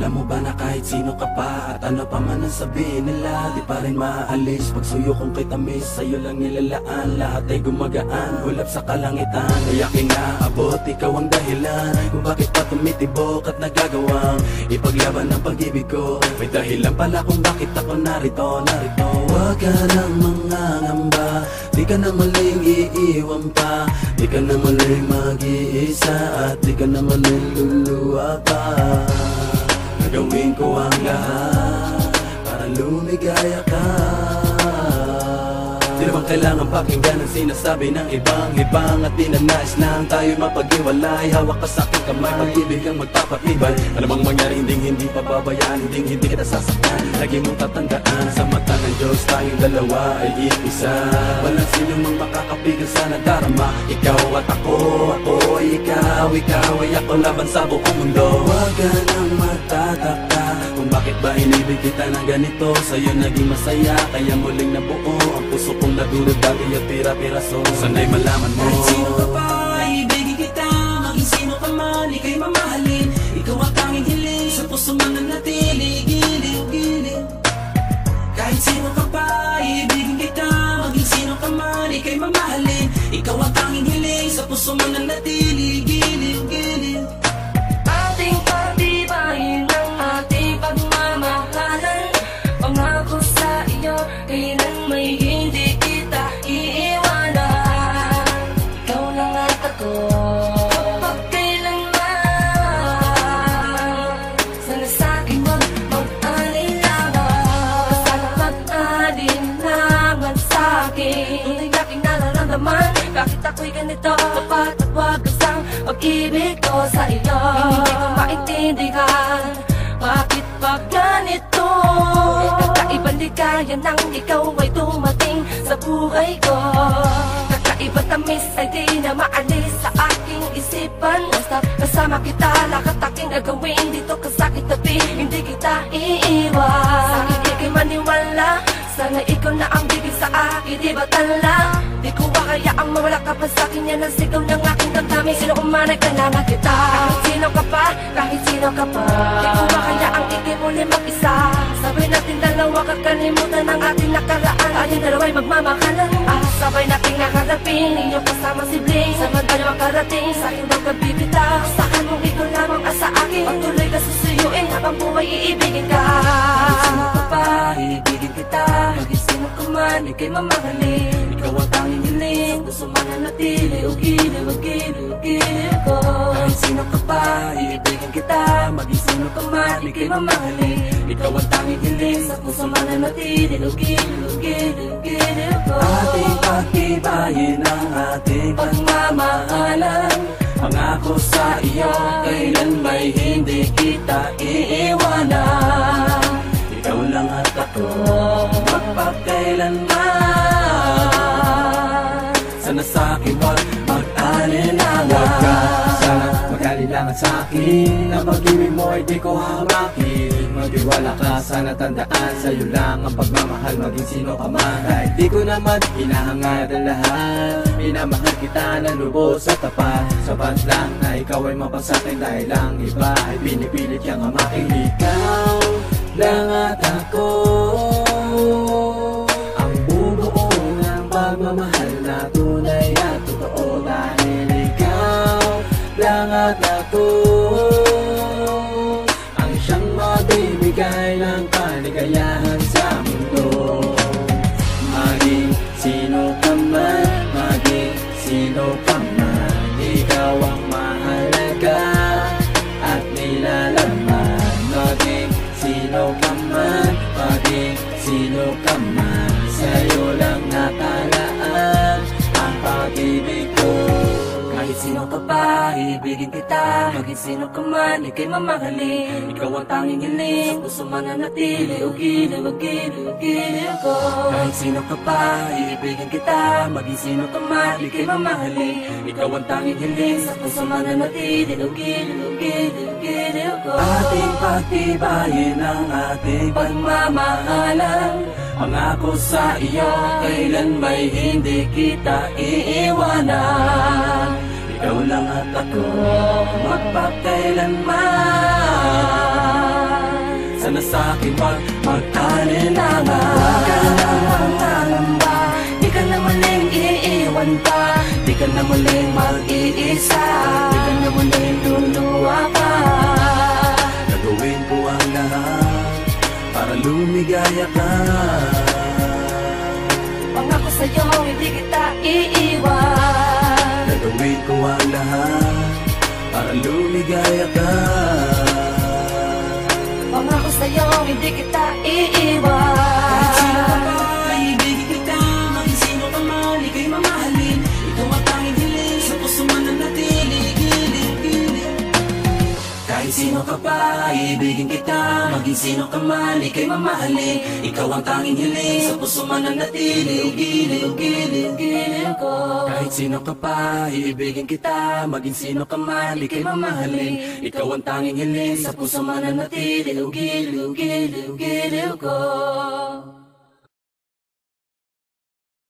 Alam mo ba na kahit sino ka pa at ano pa man ang sabihin nila, di pa rin maaalis pagsuyo kong kay tamis. Sa'yo lang nilalaan, lahat ay gumagaan, hulap sa kalangitan. Ay aking naabot, ikaw ang dahilan kung bakit pa tumitibok at nagagawang ipaglaban ng pag-ibig ko. May dahilan pala kung bakit ako narito. Huwag ka nang mangangamba, di ka na muling iiwan pa, di ka na muling mag-iisa, at di ka na muling luluwa pa. Gagawin ko ang lahat para lumigaya ka. Di naman kailangan pakinggan ang sinasabi ng ibang at di na nais lang tayo mapag-iwalay. Hawak ka sa aking kamay, pag-ibig ang magpapatibay. Ano mang mangyari, hindi pababayaan, hindi kita sasaktan. Lagi mong tatandaan, sa mata ng Diyos tayong dalawa ay iisa. Walang sino mang makakapigil sa nadarama. Ikaw at ako ay ikaw ay ako, laban sa buong mundo. Huwag ka nang magtataka kung bakit ba inibig kita ng ganito. Sa'yo naging masaya, kaya muling nabuo ang puso kong nadulog dati at pira-piraso. Sana'y malaman mo, kahit sino ka pa, ibigin kita. Maging sino ka man, ika'y mamahalin. Ikaw ang tanging hiling, sa puso man nanatili. Giliw. Kahit sino ka pa, ibigin kita. Maging sino ka man, ika'y mamahalin. Ikaw ang tanging hiling, sa puso man nanatili. Giliw. Ating pagtibayin ang ating pagmamahalan. Pangako sa iyo, kailan may hindi kita iiwanan. Ikaw lang at ako, pagkailanman. Sana sa'kin wag mag-alinlangan. Sana mag-alinlangan sa'kin. Tunay na aking nararamdaman, bakit ako'y ganito? Tapat at wagas ang pag-ibig ko sa iyo. Hindi ko maintindihan, bakit pa ganito? Kakaibang ligaya nang ikaw ay dumating sa buhay ko. Kakaibang tamis ay di na maalis sa aking isipan. Basta kasama kita, lahat aking gagawin dito ka sa kitabi, hindi kita iiwan. Sa akin ika'y maniwala, sana ikaw na ang bigay sa akin, di ba tala? Di ko kaya ang mawala ka pa sa akin, yan ang sigaw ng aking damdamin. Sino kumanay ka na kita, kahit sino ka pa, di ko kaya ang ikay muli mag-isa. Sabay natin dalawa, kakalimutan ang ating nakaraan. Tayong dalawa'y magmamakalan, sabay nating nakarapin. Inyong kasama si Bling, sa tayo makarating. Sa aking daw kabibita, saan mong ikaw lamang sa akin. Pagtuloy ka susuyuin, habang buhay iibigin ka. Kahit sino ka pa, iibigin kita. Maging sino ka man, ika'y mamahalin. Ikaw ang tanging hiling, gusto man nanatili. Giliw ko. Kahit sino ka pa, iibigin kita. Maging sino ka man, ika'y mamahalin. Ikaw ang tanging hiling, sa puso man nanatili. Giliw ko. Ating pagtibayin ang ating pagmamahalan. Pangako sa iyo, kailan may hindi kita iiwanan. Ikaw lang at ako, magpakailanman. Sana sa'kin wag mag-alinlangan. Huwag ka sana mag-alinlangan sa'kin. Ang pag-ibig mo ay di ko hamakin. Mag-iwala ka, sana tandaan, sa'yo lang ang pagmamahal, maging sino ka man. Kahit di ko naman hinahangad ang lahat, minamahal kita ng lubos at tapat. Sapat lang na ikaw ay mapasakin, dahil lang iba ay pinipilit kang hamakin. Ikaw lang at ako, ang bubuo ng pagmamahal na tunay at totoo. Dahil ikaw lang at ako, ang siyang magbibigay ng kaligayahan sa mundo. Maging sino ka man, maging sino ka man, ikaw ang mahalaga at nilalaman. Maging sino ka man, maging sino ka man, sa'yo lang nakalaan ang pag-ibig ko. Kahit sino ka pa, iibigin kita. Maging sino ka man, ika'y mamahalin. Ikaw ang tanging hiling, gusto man nanatili. Giliw ko. Kahit sino ka pa, iibigin kita. Maging sino ka man, ika'y mamahalin. Ikaw ang tanging hiling, sa puso man nanatili. Giliw ko. Ating pagtibayin ang ating pagmamahalan. Pangako sa iyo, kailan may hindi kita iiwanan. Ikaw lang at ako, magpakailanman. na sa'kin, wag mag-alinlangan. Huwag ka nang mangangamba, di ka na muling iiwan pa, di ka na muling mag-iisa, di ka na muling luluwa pa. Gagawin ko ang lahat para lumigaya ka. Pangako sa'yo, hindi kita iiwan. Gagawin ko ang lahat para lumigaya ka. Pangako sa'yo, hindi kita iiwan. Ibigin kita, maging sino ka man, ika'y mamahalin. Ikaw ang tanging hiling, sa puso man nanatili, giling. Kahit sino ka pa, ibigin kita. Maging sino ka man, ika'y mamahalin. Ikaw ang tanging hiling, sa puso man nanatili, giliw ko. Kahit sino ka pa, ibigin kita. Maging sino ka man, ika'y mamahalin. Ikaw ang tanging hiling, sa puso man nanatili, giliw ko.